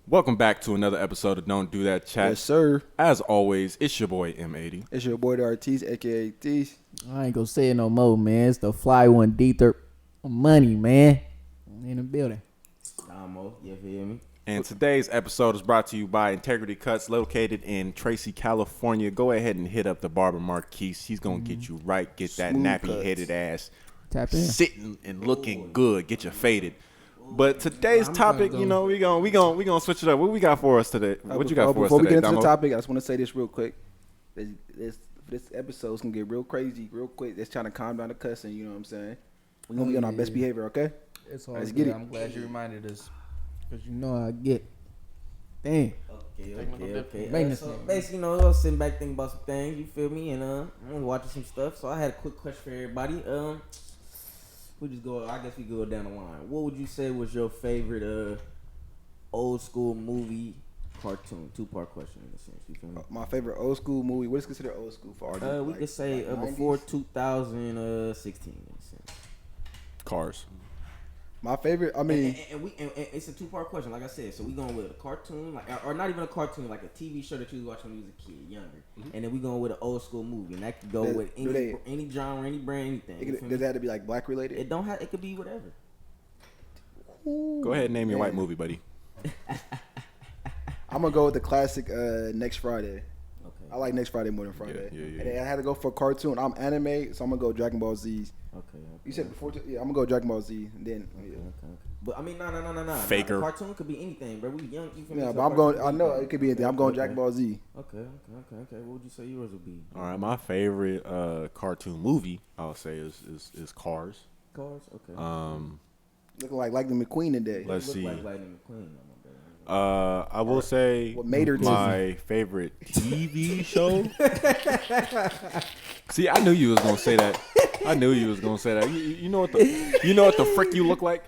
Welcome back to another episode of Don't Do That Chat. Yes, sir. As always, it's your boy M80. It's your boy the Artiste, aka Tease. I ain't gonna say it no more, man. It's the fly one D3 money, man. In the building. Damo, you feel me? And today's episode is brought to you by Integrity Cuts, located in Tracy, California. Go ahead and hit up the barber Marquise. He's gonna get you right, get that Smooth nappy-headed ass Tap in. sitting and looking good, get you faded. But today's topic, you know, we gonna switch it up. What we got for us today? What you got for us Before today, we get into Damo? the topic, I just want to say this real quick. This episode's gonna get real crazy real quick. Just trying to calm down the cussing. You know what I'm saying? We're gonna be on our best behavior, okay? It's all Let's good. get it. I'm glad you reminded us. Because you know how I get. Damn. Okay. Maintenance So man. basically, I was sitting back thinking about some things. You feel me? And I was watching some stuff. So I had a quick question for everybody. We just go. I guess we go down the line. What would you say was your favorite old school movie, cartoon? 2-part question in a sense. You feel me? My favorite old school movie. What is considered old school for artists? We could say before 2016 in a sense. Cars. My favorite. I mean, And it's a 2-part question, like I said. So we going with a cartoon, like, or not even a cartoon, like a TV show that you was watching when you was a kid, younger. And then we going with an old school movie, and that could go with any genre, any brand, anything. does that have to be like black related? It don't have. It could be whatever. Go ahead and name your white movie, buddy. I'm gonna go with the classic Next Friday. Okay. I like Next Friday more than Friday. Yeah. And then I had to go for a cartoon. I'm anime, so I'm gonna go Dragon Ball Z. Okay. You said before, yeah. I'm gonna go Dragon Ball Z. And then, yeah. Okay. But I mean, no. Faker. The cartoon could be anything, bro. We young. You feel me? Yeah, So but I'm cartoon going. could I be know anything. it could be anything. I'm going Okay. Dragon Ball Z. Okay. What would you say yours would be? All right, my favorite cartoon movie, I'll say, is Cars. Cars. Okay. Looking like Lightning McQueen today. Let's Look see. like Lightning McQueen. I will say What made her my favorite TV show. See, I knew you was gonna say that. You know what the frick you look like?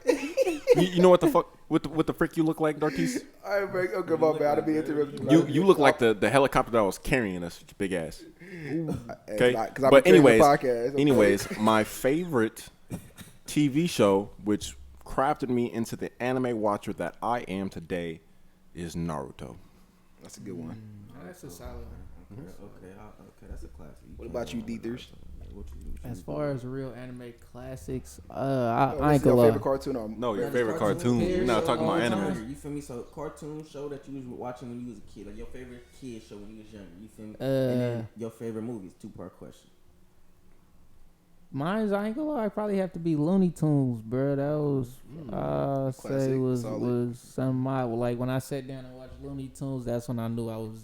You know what the fuck what the frick you look like, Dartis? All right, man. Okay, my bad. I'll be interrupted. You look like the helicopter that was carrying us, big ass. Okay, Because but anyways, podcast. anyways, my favorite TV show, which crafted me into the anime watcher that I am today, is Naruto. That's a good one. That's a solid one. Okay. That's a classic. What about you, Deethers? As far as real anime classics, I What's ain't your gonna lie. favorite cartoon? Or No, your favorite cartoon. We're not talking about anime. You feel me? So cartoon show that you was watching when you was a kid, like your favorite kid show when you was younger. You feel me? And then your favorite movies. 2-part question. Mine's, I ain't gonna lie, probably have to be Looney Tunes, bro. That was, say Classic, was solid. something like when I sat down and watched Looney Tunes, that's when I knew I was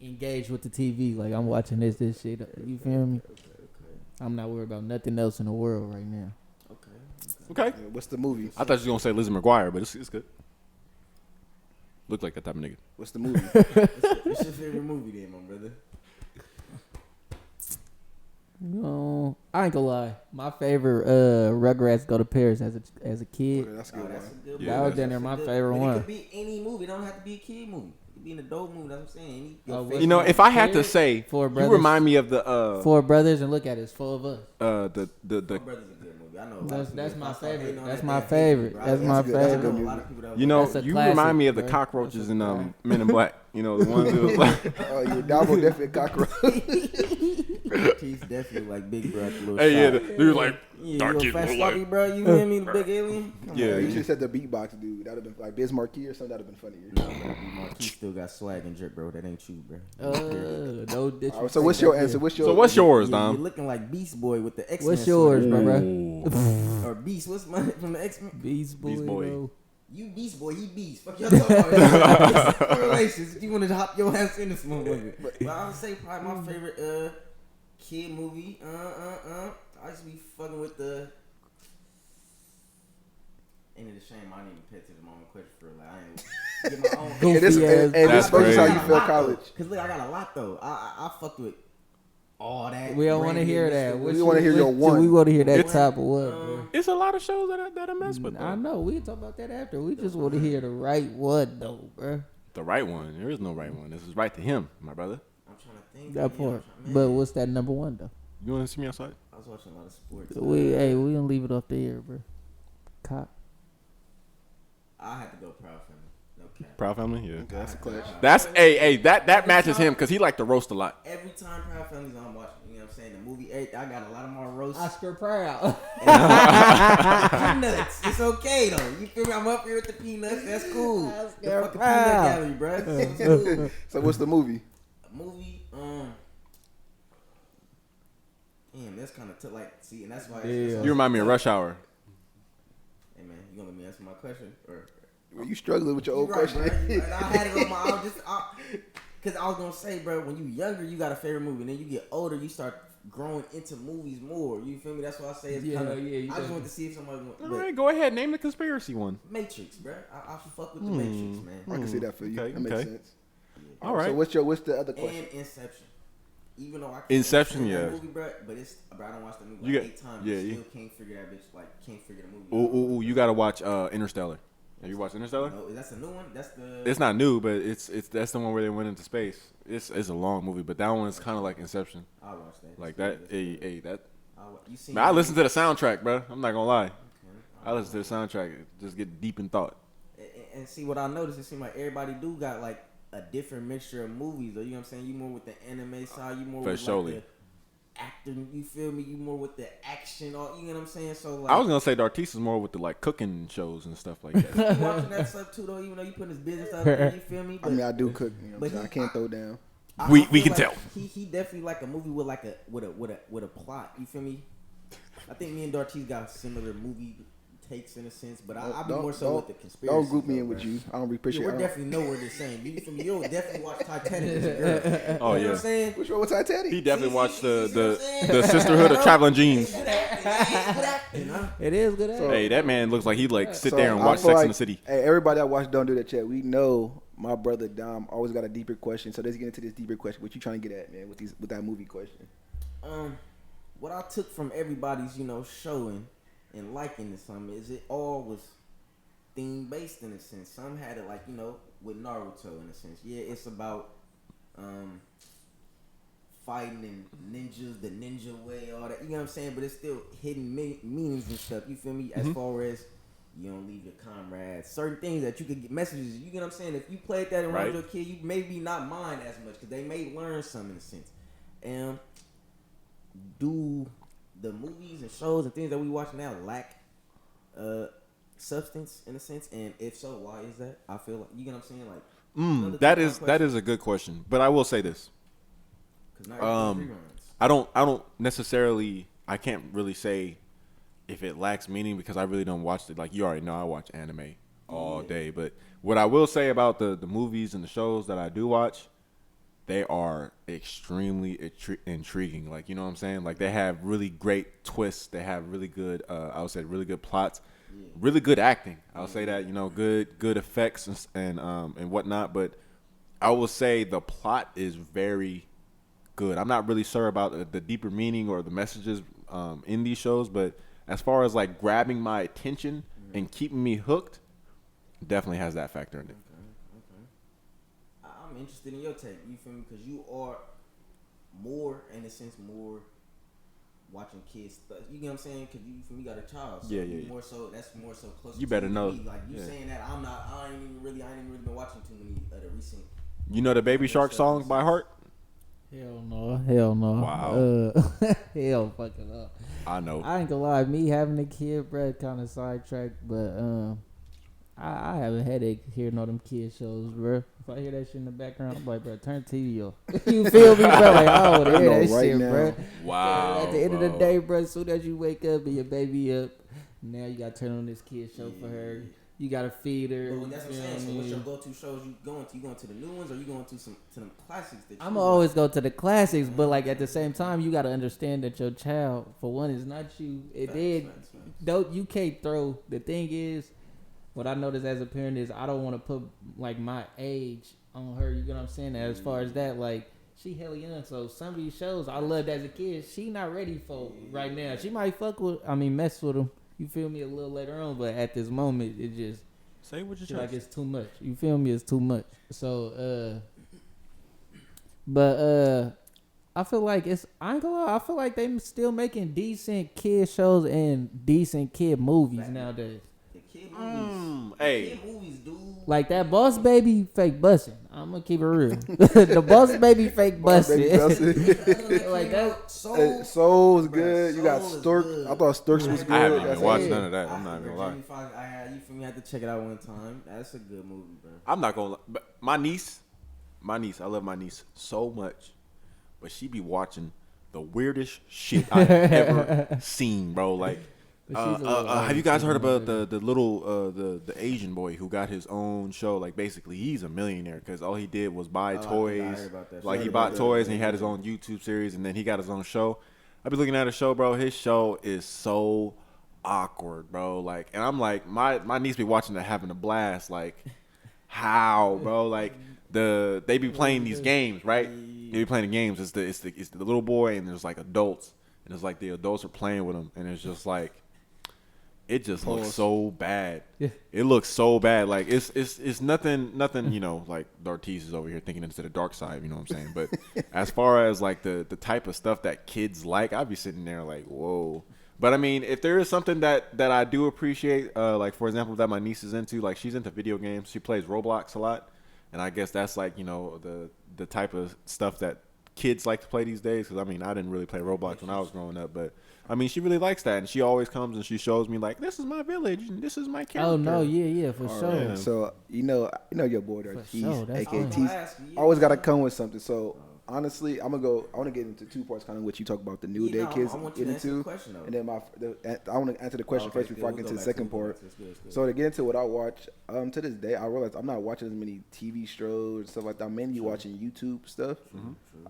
engaged with the TV. Like, I'm watching this shit. You feel me? Okay. I'm not worried about nothing else in the world right now. Okay, Yeah, what's the movie? I thought you were gonna say Lizzie McGuire, but it's good. Look like that type of nigga. What's the movie? What's your favorite movie then, my brother? No, I ain't gonna lie. My favorite Rugrats Go to Paris as a kid. Okay, that's a good That's a one. good Yeah, that was that's- down there my Good. favorite But one. It could be any movie. It don't have to be a kid movie. It could be an adult movie. That's what I'm saying. what's You know, if I had to Kid, say, Four you Brothers. remind me of the Four brothers and look at it, it's four of us. Four Brothers is a good movie. I know. a lot of That's people my that start favorite. hating on That's that, my they hate it, favorite. bro. That's That's my a good- that's a favorite. good A lot of people that you know, That's a you classic, remind me of the bro. cockroaches in Men in Black. You know, the ones that was like, Oh, you Dabo definitely a cockroach. He's definitely like Big Bro. Little hey, yeah, shot. dude, like, Yeah, dark you kid a fat look sloppy, like, bro. You hear me, the big alien? Come Yeah, on, You man. should have said the beatbox dude. That would have been like Biz Marquis or something. That would have been funnier. Nah, bro, Marquis still got swag and drip, bro. That ain't you, bro. No disrespect. All right, so what's your answer? so what's yours, You're Dom? looking like Beast Boy with the X-Men. What's yours, swag. bro? Ooh. Or Beast. What's mine from the X-Men? Beast Boy. Beast Boy. though. You Beast Boy, he Beast. Fuck y'all talking about. Correlations. You want to hop your ass in this motherfucker. But I would say probably my favorite kid movie. I used to be fucking with the. Ain't it a shame I didn't even pay attention to my own question for like I ain't get my own. Goofy And this ass. That's is how crazy. you feel college. Cause look, I got a lot though. I fucked with all that. We don't want to Brandy hear and that. Mr. What We wanna hear your one. We want to hear that It's- top of what, bro? It's a lot of shows that I mess with. I Though. know. We can talk about that after. We just want to hear the right one, though, bro. The right one. There is no right one. This is right to him, my brother. I'm trying to think. That man. part. Man, But what's that number one, though? You want to see me outside? I was watching a lot of sports. We gonna leave it up there, bro. Cop. I had to go Proud Family. Okay. Proud Family, yeah. Okay, that's a clutch. That's that matches him because he like to roast a lot. Every time Proud Family's on, I'm watching. You know what I'm saying? The movie, I got a lot of more roasts. Oscar Proud. Peanuts. It's okay though. You feel me? I'm up here with the peanuts. That's cool. The Oscar fucking Proud. peanut gallery, bro. It's cool. So what's the movie? Movie, damn, that's kind of tough. Like, see, and that's why. Yeah. You remind me of Rush Hour. Hey man, you gonna let me answer my question or? Were you struggling with your old You right, question? bro. You right. I had it on my. Cause I was gonna say, bro, when you younger, you got a favorite movie, and then you get older, you start growing into movies more. You feel me? That's why I say it's kind of. I just wanted to see if somebody. All right, go ahead. Name the conspiracy one. Matrix, bro. I should fuck with the Matrix, man. I can see that for you. Okay, That makes okay. sense. All right. So what's the other question? And Inception. Even though I can't Inception, understand yeah. that movie, bro, but I don't watch the movie You like got- 8 times. yeah, Yeah, yeah. still can't figure that bitch. Like can't figure the movie. Ooh, you gotta watch Interstellar. Have you watched Interstellar? No, that's a new one. That's the. It's not new, but it's that's the one where they went into space. It's a long movie, but that one is kind of like Inception. I watch that. Like that. Hey, that. You seen? Man, I listen to the soundtrack, bro. I'm not gonna lie. I listen to the soundtrack, just get deep in thought. And see what I noticed. It seems like everybody do got like a different mixture of movies. Or you know what I'm saying? You more with the anime side. You more For with surely. like the acting. You feel me? You more with the action. Or you know what I'm saying? So like. I was gonna say Dartis is more with the like cooking shows and stuff like that. You watching that stuff too, though. Even though you putting his business out there, you feel me? I mean, I do cook. You know, but so I can't throw down. We I feel can like tell. He definitely like a movie with like a plot. You feel me? I think me and Dartis got similar movie takes in a sense, but I be more so with the conspiracy. Don't group me in though, with bro. you. I don't appreciate. Yeah, we're it. definitely nowhere the same. You feel me? You'll definitely watch Titanic as a girl. Oh You know what yeah, I'm saying? Which one was Titanic? he definitely watched See what I'm the saying? Sisterhood of Traveling Jeans. Good acting, huh? It is good. So- Hey, that man looks like he'd like sit So, there and I watch feel Sex like, in the City. Hey, everybody that watch Don't Do That Chat, we know my brother Dom always got a deeper question. So let's get into this deeper question. What you trying to get at, man? With that movie question? What I took from everybody's, showing and liking to something is it all was theme based in a sense. Some had it like, with Naruto in a sense. Yeah, it's about fighting and ninjas, the ninja way, all that. You know what I'm saying? But it's still hidden meanings and stuff. You feel me? As far as you don't leave your comrades, certain things that you could get messages. You get what I'm saying? If you played that around Right. your kid, you maybe not mind as much because they may learn something in a sense. And do the movies and shows and things that we watch now lack substance in a sense? And if so, why is that? I feel like you get what I'm saying. Like That is a good question, but I will say this. I don't necessarily. I can't really say if it lacks meaning because I really don't watch it. Like you already know, I watch anime all day. But what I will say about the movies and the shows that I do watch, they are extremely intriguing. Like, you know what I'm saying? Like, they have really great twists. They have really good, I would say, really good plots, really good acting. I'll say that, good effects and whatnot. But I will say the plot is very good. I'm not really sure about the deeper meaning or the messages in these shows, but as far as like grabbing my attention and keeping me hooked, definitely has that factor in it. I'm interested in your take. You feel me? Because you are more, in a sense, more watching kids stuff. You get what I'm saying? Because you feel me, got a child. So Yeah. More so, that's more so close. You better to know. me. Like you Yeah. saying that, I ain't even really been watching too many of the recent. You know the Baby Shark song by heart? Hell no. Wow. Hell fucking up. I know. I ain't gonna lie, me having a kid, bro, kind of sidetracked, but I have a headache hearing all them kid shows, bro. If I hear that shit in the background, I'm like, bro, turn TV off. You feel me, bro? Like, I don't wanna hear know that right shit, now. bro. Wow. At the end of the day, bro, as soon as you wake up and your baby up, now you gotta turn on this kid show for her. You gotta feed her. But that's what I'm you know saying. So what I what's your mean? go-to shows you going to? You going to the new ones or you going to them classics? That I'm you always go to the classics, but like at the same time, you gotta understand that your child, for one, is not you. Facts. Don't you can't throw. The thing is, what I notice as a parent is I don't want to put like my age on her. You get what I'm saying? As far as that, like she hella young, so some of these shows I loved as a kid, she not ready for right now. She might mess with them. You feel me a little later on, but at this moment, it just. Say what you Feel like it's too much. You feel me? It's too much. So, I feel like I ain't gonna lie, I feel like they still making decent kid shows and decent kid movies nowadays. The kid movies. Hey. Kid movies do Like that Boss Baby fake busting. I'm gonna keep it real. The Boss Baby fake busting. Like that. Soul's good. You got Stork. I thought Storks was good. I haven't even That's watched it. none of that. I'm not gonna lie. You feel me? I had to check it out one time. That's a good movie, bro. I'm not gonna lie. But my niece, I love my niece so much, but she be watching the weirdest shit I've ever seen, bro. Like, have you guys heard about the little the Asian boy who got his own show? Like, basically, he's a millionaire because all he did was buy toys. Like, he bought toys and he had his own YouTube series, and then he got his own show. I be looking at his show, bro. His show is so awkward, bro. Like, and I'm like, my niece be watching it having a blast. Like, how, bro? Like, they be playing these games, right? They be playing the games. It's the little boy and there's like adults, and it's like the adults are playing with him, and it's just like, it just looks so bad. Yeah. It looks so bad. Like, it's nothing, you know, like D'Ortiz is over here thinking into the dark side, you know what I'm saying? But as far as like the type of stuff that kids like, I'd be sitting there like, whoa. But I mean, if there is something that I do appreciate, like for example, that my niece is into, like she's into video games. She plays Roblox a lot. And I guess that's like, you know, the type of stuff that kids like to play these days. Because, I mean, I didn't really play Roblox when I was growing up. But, I mean, she really likes that. And she always comes and she shows me, like, this is my village and this is my character. Oh, no, yeah, for sure. Right. So, you know your boy there, Tease, sure, that's a.k.a. fine. Tease. Always got to come with something. So, honestly, I want to get into 2 parts, kind of what you talk about the new day kids get into. And then I want to answer the question first before I get to the second part. So to get into what I watch, to this day, I realize I'm not watching as many TV shows and stuff like that. I'm mainly watching YouTube stuff.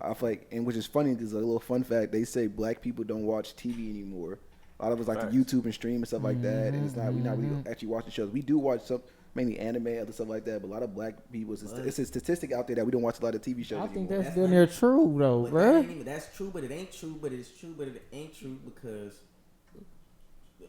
I feel like, and which is funny because a little fun fact, they say black people don't watch TV anymore. A lot of us like to YouTube and stream and stuff like that, and we're not really actually watching shows. We do watch some. Mainly anime, other stuff like that, but a lot of black people, it's a statistic out there that we don't watch a lot of TV shows I think anymore. that's damn near true, though, bro. That's true, but it ain't true, but it's true, but it ain't true because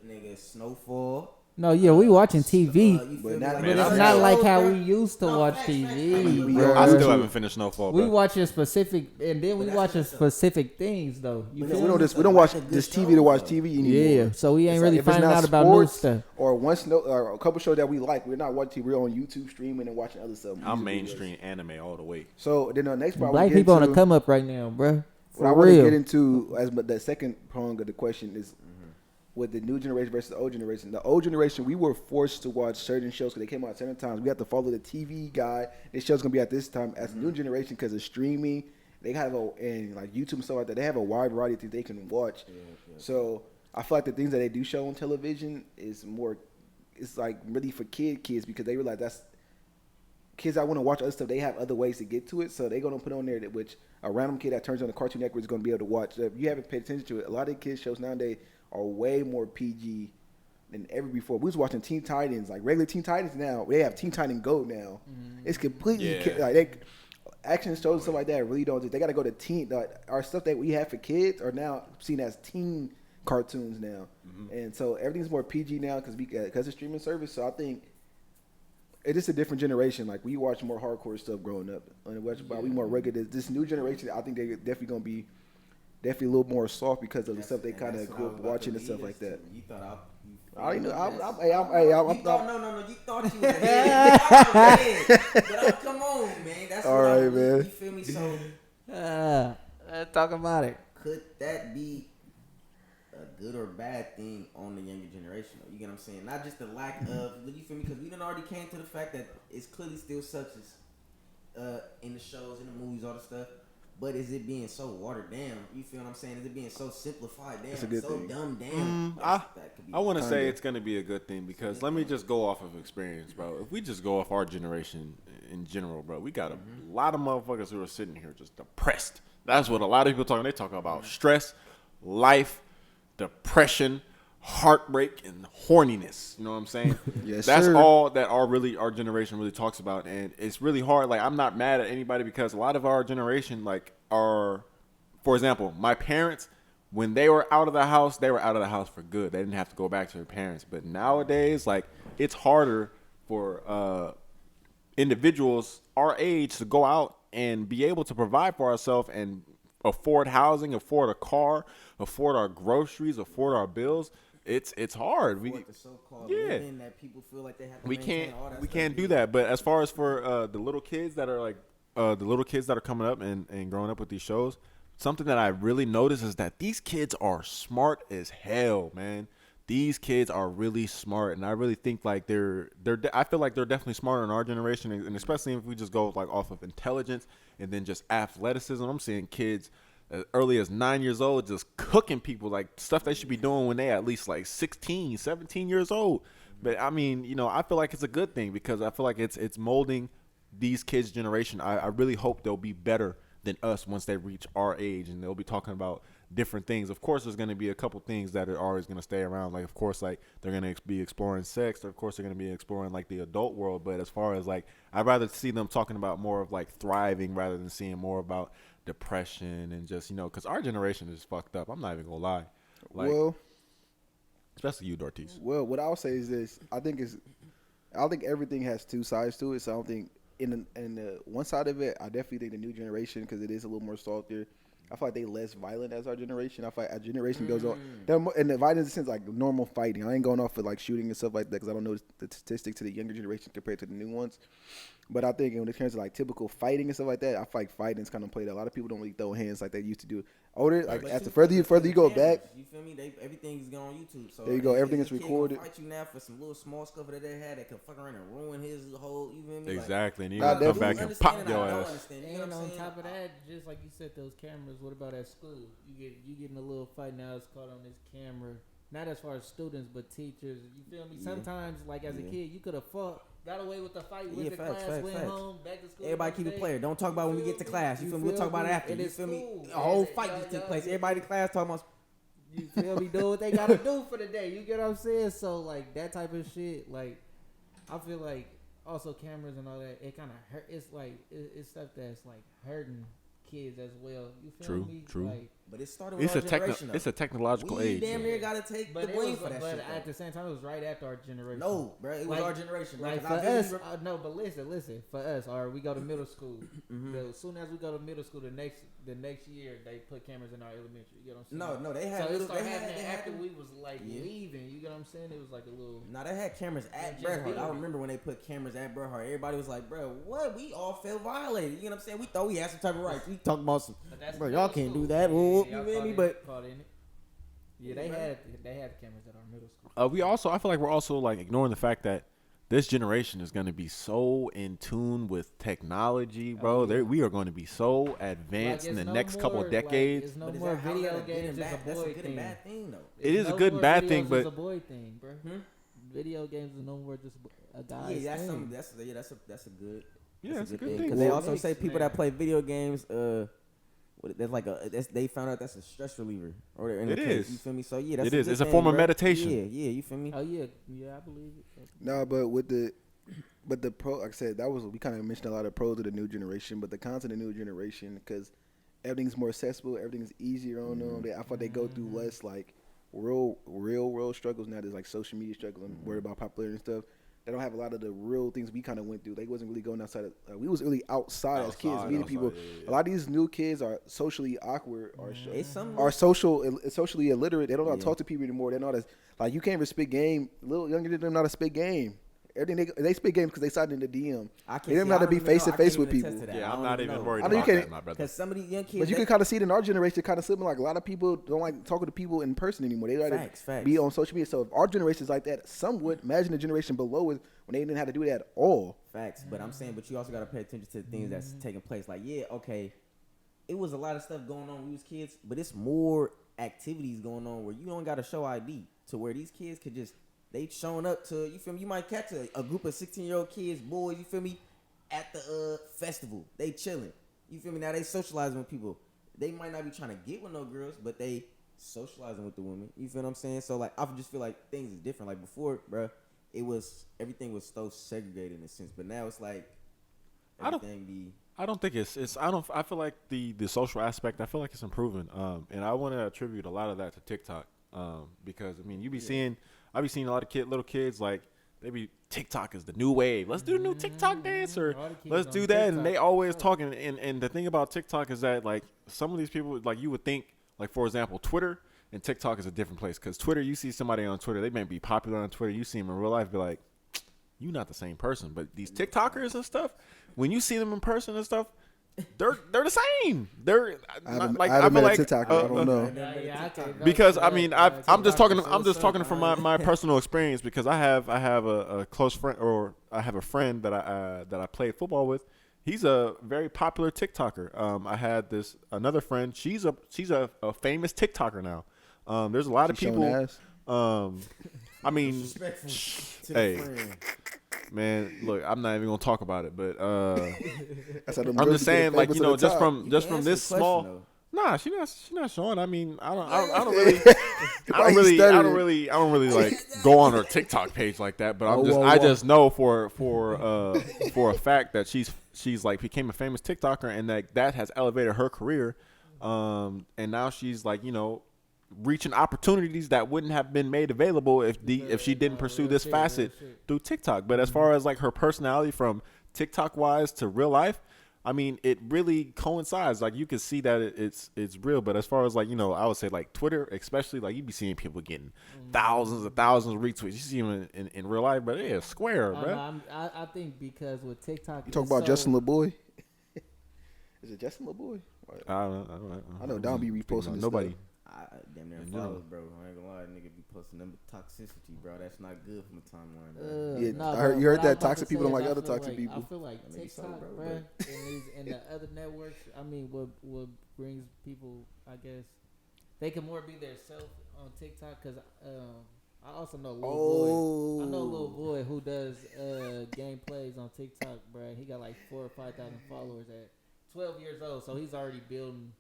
nigga Snowfall. No, yeah, we watching TV, But but it's not like how we used to watch TV, bro. I still haven't finished Snowfall, bro. We watching specific, and then we watching specific things, though. You feel me? We don't watch this TV to watch TV anymore. Yeah, so we ain't It's really like, if it's finding not out about new sports stuff. Or a couple shows that we like. We're not watching TV. We're on YouTube streaming and watching other stuff. I'm mainstream anime all the way. So then the next part, Black we get people on into, the come up right now, bro. what I want to get into as the second prong of the question is with the new generation versus the old generation. The old generation, we were forced to watch certain shows because they came out at certain times. We have to follow the TV guide. This show's gonna be at this time. As the new generation, because of streaming, they have and like YouTube and stuff like that. They have a wide variety of things they can watch. So I feel like the things that they do show on television is more. It's like really for kids because they realize that's kids that want to watch other stuff. They have other ways to get to it, so they're gonna put on there that which a random kid that turns on the Cartoon Network is gonna be able to watch. So if you haven't paid attention to it, a lot of the kids shows nowadays are way more PG than ever before. We was watching Teen Titans, like regular Teen Titans now. They have Teen Titan Go now. It's completely like action shows and stuff like that really don't. They got to go to teen. Our stuff that we have for kids are now seen as teen cartoons now, and so everything's more PG now because of streaming service. So I think it's just a different generation. Like we watch more hardcore stuff growing up, and we more regular. This new generation, I think they're definitely gonna be. Definitely a little more soft because of the stuff they kind of grew up watching and stuff like that. You thought I know. No. You thought you was ahead. But come on, man. That's all right, man. You feel me? So, Let's talk about it. Could that be a good or bad thing on the younger generation? You get what I'm saying? Not just the lack of. You feel me? Because we done already came to the fact that it's clearly still such as in the shows, in the movies, all the stuff. But is it being so watered down? You feel what I'm saying? Is it being so simplified down? That's a good so thing. dumbed down? I want to say it's going to be a good thing because let me just go off of experience, bro. If we just go off our generation in general, bro, we got a lot of motherfuckers who are sitting here just depressed. That's what a lot of people talking. They talk about stress, life, depression, heartbreak, and horniness. You know what I'm saying? Yes, That's sir. all that our generation really talks about, and it's really hard. Like I'm not mad at anybody because a lot of our generation, for example, my parents, when they were out of the house, they were out of the house for good. They didn't have to go back to their parents. But nowadays, like it's harder for individuals our age to go out and be able to provide for ourselves and afford housing, afford a car, afford our groceries, afford our bills. it's hard. For the so-called Yeah. living that people feel like they have to we maintain, can't all that we stuff, can't do yeah. that. But as far as for the little kids that are like the little kids that are coming up and growing up with these shows, something that I really notice is that these kids are smart as hell, man. These kids are really smart, and I really think like I feel like they're definitely smarter in our generation, and especially if we just go like off of intelligence and then just athleticism. I'm seeing kids as early as 9 years old just cooking people, like stuff they should be doing when they at least like 16, 17 years old. But I mean, I feel like it's a good thing because I feel like it's molding these kids' generation. I really hope they'll be better than us once they reach our age, and they'll be talking about different things. Of course, there's going to be a couple things that are always going to stay around. Like, of course, like they're going to be exploring sex. Or of course, they're going to be exploring like the adult world. But as far as like, I'd rather see them talking about more of like thriving rather than seeing more about depression and just because our generation is fucked up. I'm not even gonna lie. Like, well, especially you, Dortiz. Well, what I'll say is this: I think everything has two sides to it. So I don't think in the one side of it, I definitely think the new generation, because it is a little more saltier. I feel like they less violent as our generation. I feel like our generation goes on, they're more, and the violence in the sense like normal fighting. I ain't going off for like shooting and stuff like that because I don't know the statistics to the younger generation compared to the new ones. But I think when it comes to like typical fighting and stuff like that, I feel like fighting's kind of played. A lot of people don't really throw hands like they used to do. Older, like But as the too, further you go cameras, back, you feel me? Everything's going on YouTube. So there you go. Everything is kid gonna recorded. Fight you now for some little small stuff that they had that could fuck around and ruin his whole. You feel me? Exactly. And you Nah, gonna come definitely. back and Understand pop and your I don't ass. understand. You know And what I'm on saying? top of that, just like you said, those cameras. What about at school? You getting a little fight now. It's caught on this camera. Not as far as students, but teachers. You feel me? Yeah. Sometimes, like as a Yeah. kid, you could have fought, got away with the fight, went to facts, class, facts, went facts. home, back to school. Everybody the keep next it day. player. Don't talk about when we get to class. You feel me? We'll talk about it after. And You it's feel me? cool. A whole And fight y'all- just took y'all place. get- Everybody in class talking about. You feel me? Do what they gotta do for the day. You get what I'm saying? So like that type of shit. Like I feel like also cameras and all that. It kind of hurt. It's like it's stuff that's like hurting kids as well. You feel True, me? true. Like, But it started with our generation. It's a technological we age. damn though. near gotta take the but it blame was, for that but shit. at though. the same time, it was right after our generation. No, bro, it was Like- our generation. Bro, Like 'cause for I vividly us, re- no, but listen. For us, or we go to middle school. As soon as we go to middle school, the next year they put cameras in our elementary. You know what I'm saying? No, they had. So it little- started they happening had after them- we was like Yeah. leaving. You get what I'm saying? It was like a little. Nah, they had cameras at just Bret Hart. I video. remember when they put cameras at Bret Hart. Everybody was like, bro, what? We all felt violated. You know what I'm saying? We thought we had some type of rights. We talking about some. But that's Bro, middle y'all can't school. do that. Yeah, Whoop, y'all you feel caught me? in- But caught in it. Yeah, they had cameras at our middle school. I feel like we're also like ignoring the fact that this generation is going to be so in tune with technology, bro. Oh, yeah. We are going to be so advanced Like, in the it's no next couple more, of like, decades. it's no but is more that, how is video that a good games. and It's a bad? That's boy a good and thing. bad thing, though. It is a No good and more bad videos thing, is but a boy thing, bro. Video games is no more just a guy's Yeah, that's thing. something. That's a good. yeah, it's a good thing. thing. Because they Well, also say mixed, people that man. play video games, that's like they found out that's a stress reliever. Or in It the case, is. you feel me? So yeah, that's It a is. good It's a thing, form of bro. meditation. Yeah, you feel me? Oh yeah, I believe it. No, but the pro, like I said, we kind of mentioned a lot of pros of the new generation, but the cons of the new generation, because everything's more accessible, everything's easier on them. I thought they go through less like real world struggles now. There's like social media struggles and worried about popularity and stuff. They don't have a lot of the real things we kind of went through. They wasn't really going outside. We was really outside as kids, meeting people. yeah. A lot of these new kids are socially awkward or It's some are socially illiterate. They don't know how to Yeah. talk to people anymore. They know how to, like, you can't even spit game. A little younger than them know how to spit game. Everything they spit games because they signed in the DM. I can't They don't see- know how to I be don't even face to know. I face can't with even people. attest to that. Yeah, I I'm don't not even know. worried I know you about can't- that, my brother. Because some of these young kids, But you can kind of see it in our generation, kind of similar. Like a lot of people don't like talking to people in person anymore. They rather Facts. be on social media. So if our generation's like that, somewhat imagine the generation below us when they didn't have to do that at all. Facts, but I'm saying, but you also got to pay attention to the things that's taking place. Like, yeah, okay, it was a lot of stuff going on when we was kids, but it's more activities going on where you don't got to show ID to where these kids could just, they showing up to, you feel me, you might catch a group of 16-year-old kids, boys, you feel me, at the festival. They chilling. You feel me? Now they socializing with people. They might not be trying to get with no girls, but they socializing with the women. You feel what I'm saying? So, like, I just feel like things is different. Like, before, bruh, everything was so segregated in a sense, but now it's like I don't think I feel like the social aspect, I feel like it's improving. And I want to attribute a lot of that to TikTok. Because I mean, I be seeing a lot of little kids, like, they be, TikTok is the new wave. Let's do the new TikTok dance, or All the kids let's on do that. And TikTok. they always talking. And the thing about TikTok is that, like, some of these people, like, you would think, like, for example, Twitter and TikTok is a different place. Because Twitter, you see somebody on Twitter, they may be popular on Twitter. You see them in real life, be like, you not the same person. But these TikTokers and stuff, when you see them in person and stuff, they're the same. They're not, like, I haven't met a like, TikToker. I don't know. because I mean I'm just talking from my personal experience, because I have a close friend, or I have a friend that I played football with. He's a very popular TikToker. I had another friend. She's a famous TikToker now. There's a lot of people. I mean, hey, man, look, I'm not even gonna talk about it, but I'm just saying, like, you know, just from this small. Nah, she not showing. I mean, I don't really like go on her TikTok page like that. But I just know for a fact that she's like became a famous TikToker, and that has elevated her career. And now she's, like, you know, reaching opportunities that wouldn't have been made available if she didn't pursue this facet through TikTok. But as far as, like, her personality from TikTok wise to real life, I mean, it really coincides. Like, you can see that it's real. But as far as, like, you know, I would say, like, Twitter, especially, like, you be seeing people getting thousands of retweets. You see them in real life, but it's square, bro. I think because with TikTok, you talk about Justin LeBoy. Is it Justin LeBoy? I don't know. I know Don be reposting this nobody. stuff. I damn near follows, bro. I ain't gonna lie, nigga be posting them toxicity, bro. That's not good from the timeline, bro. Yeah, you heard that toxic people don't like other toxic people. I feel like TikTok, bro, and the other networks. I mean, what brings people, I guess, they can more be their self on TikTok. Cause I also know Boy. I know a little boy who does gameplays on TikTok, bro. He got like 4,000 or 5,000 followers at 12 years old, so he's already building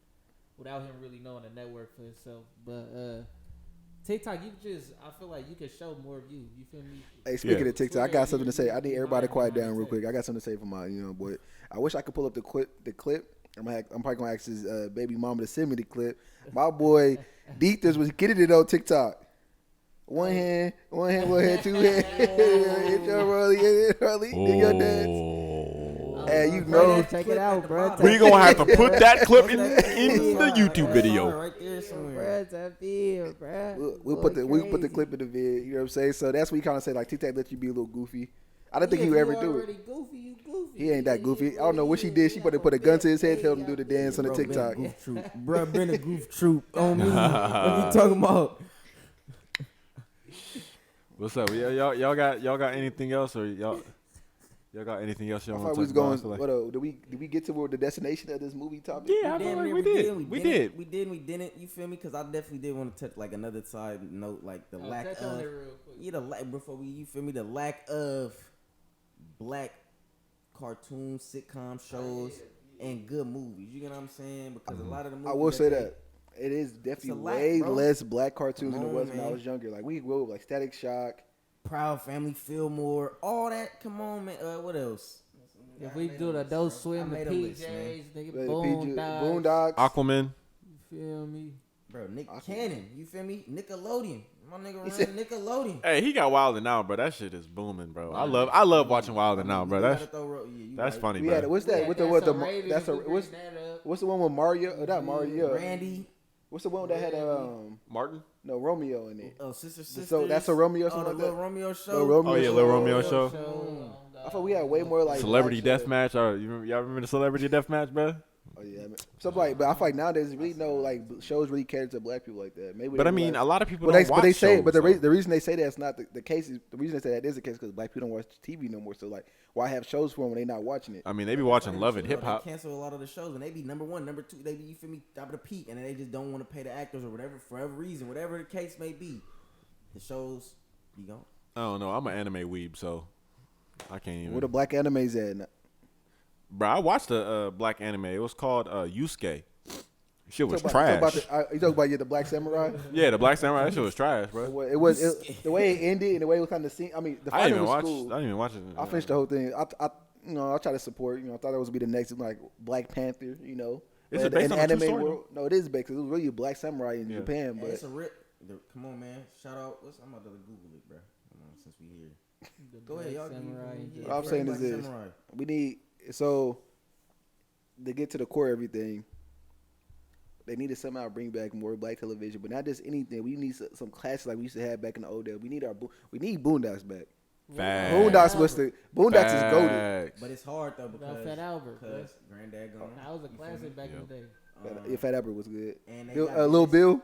without him really knowing a network for himself. But TikTok, I feel like you can show more of you. You feel me? Hey, speaking of TikTok, I got something to say. I need everybody to quiet down real quick. I got something to say for my, boy. I wish I could pull up the clip. I'm probably gonna ask his baby mama to send me the clip. My boy Deethers was getting it on TikTok. One hand, two hands. Hit your rolly, do your dance. Hey, you know, check it out, bro. We gonna have to put that clip in the YouTube video. Right there somewhere. We'll put the clip in the vid. You know what I'm saying? So that's what you kind of say, like, TikTok let you be a little goofy. I don't think he would ever do it. Goofy, you goofy. He ain't that goofy. I don't know what she did. She put a gun to his head, told him to do the dance on the TikTok. Bro, been a goof troop on me. What you talking about? What's up? Y'all got anything else, or y'all got anything else y'all want to talk about? What did we get to the destination of this movie topic? Yeah, I feel like we did. We didn't. You feel me? Because I definitely did want to touch, like, another side note, like the lack of you feel me? The lack of black cartoon sitcom shows and good movies. You get what I'm saying? Because a lot of the movies, I will say that it is definitely way less black cartoons than it was when I was younger. Like, we grew up like Static Shock, Proud Family, Fillmore, all that. Come on, man. What else? If we do the Adult Swim, the PJs, nigga, Boondocks, Aquaman. You feel me? Bro, Nick Cannon. You feel me? Nickelodeon. My nigga ran Nickelodeon. Hey, he got Wild 'N Out, bro. That shit is booming, bro. I love watching Wild 'N Out, bro. That's funny, bro. What's that? What's the one with Mario? Not Mario. Randy. What's the one that had Martin? No, Romeo in it. Oh, Sisters. So that's a Romeo show. The Little Romeo show. Little Romeo show. I thought we had way more like Celebrity Deathmatch. Y'all remember the Celebrity Deathmatch, bro? Oh yeah, so like, but I feel like nowadays really no like shows really cater to black people like that. Maybe, but I mean, a lot of people don't watch they say, shows, but the reason they say that's not the case is the reason they say that is the case because black people don't watch TV no more. So like, why have shows for them when they not watching it? I mean, they be watching Love and Hip Hop. They cancel a lot of the shows and they be number one, number two. They be, you feel me, top of the peak, and they just don't want to pay the actors or whatever for whatever reason, whatever the case may be. The shows be gone. I don't know. I'm an anime weeb, so I can't even. Where the black animes at? Bro, I watched a black anime. It was called Yusuke. Shit was You trash. talking about the Black Samurai? Yeah, the Black Samurai. That shit was trash, bro. It was the way it ended and the way it was kind of seen. I mean, the fighting was cool. I didn't even watch it. I finished the whole thing. I try to support. I thought that was be the next like Black Panther. Is it based on a true story? World, no, it is based. It was really a Black Samurai in Japan, but it's a rip. Come on, man. Shout out. I'm about to Google it, bro. Come on, since we here. Go ahead, y'all. What I'm saying is this: we need to get to the core of everything. They need to somehow bring back more black television, but not just anything. We need some classics like we used to have back in the old days. We need Boondocks back. Facts. Boondocks is goated. Facts. But it's hard though because Fat Albert, because Granddad gone. That was a classic back in the day. Yeah, Fat Albert was good. And they Bill, got Lil Bill.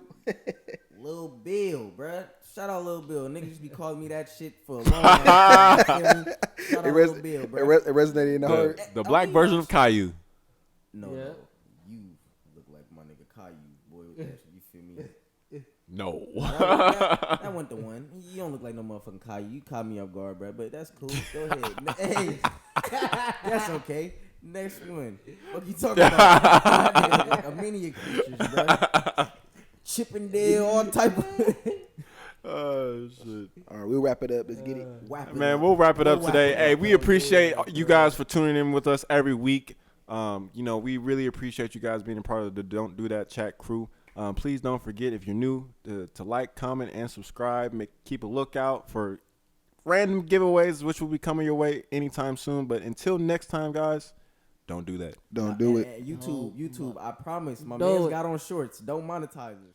Lil Bill, bruh. Shout out Lil Bill. Niggas used to be calling me that shit for a long time. You feel me? Shout out Lil Bill, bruh. It resonated in the heart. The black version of Caillou. No, Yeah. no. You look like my nigga Caillou, boy. With that shit. You feel me? No. That wasn't the one. You don't look like no motherfucking Caillou. You caught me off guard, bruh. But that's cool. Go ahead. Hey, that's okay. Next one. What you talking about? A many creatures, bruh. Chippendale, all type of. Oh shit. All right, we'll wrap it up. Let's get it. Man, we'll wrap it up today. Hey, we appreciate you guys for tuning in with us every week. We really appreciate you guys being a part of the Don't Do That Chat crew. Please don't forget, if you're new, to like, comment, and subscribe. Keep a lookout for random giveaways, which will be coming your way anytime soon. But until next time, guys, don't do that. Don't do it. YouTube, I promise. My Do man's it. got on shorts. Don't monetize us.